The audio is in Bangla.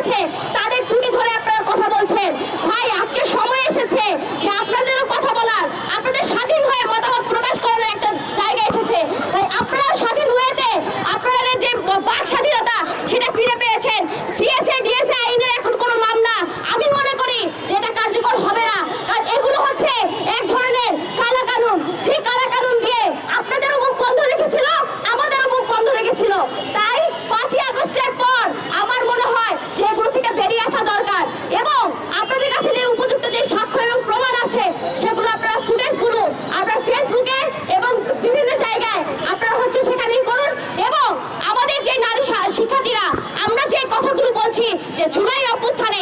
আছে তাদের টুটি ধরে আপনারা কথা বলছেন। ভাই, আজকে সময় এসেছে যে আপনাদেরও কথা বলার, আপনাদের স্বাধীন হয়ে মতামত প্রকাশ করার একটা জায়গা এসেছে। তাই আপনারা স্বাধীন হয়েতে আপনাদের যে বাক স্বাধীনতা সেটা ফিরে পেয়েছেন। সিএসএ ডিএসএ আইনের এখন কোনো মামলা আমি মনে করি যে এটা কার্যকর হবে না, কারণ এগুলো হচ্ছে এক ধরনের কালা কানুন, যে কালা কানুন দিয়ে আপনাদেরও মুখ বন্ধ রেখেছিল, আমাদেরও মুখ বন্ধ রেখেছিল। তাই 5ই আগস্টের পর আমার মনে হয় যে এগুলো থেকে বেরিয়ে আসা দরকার, এবং আপনাদের কাছে যে উপযুক্ত যে সাক্ষ্য এবং প্রমাণ আছে সেগুলো আপনারা ফুটেজগুলো আপনারা ফেসবুকে এবং বিভিন্ন জায়গায় আপনারা হচ্ছে সেখানেই করুন। এবং আমাদের যে নারী শিক্ষার্থীরা আমরা যে কথাগুলো বলছি যে জুলাই অভ্যুত্থানে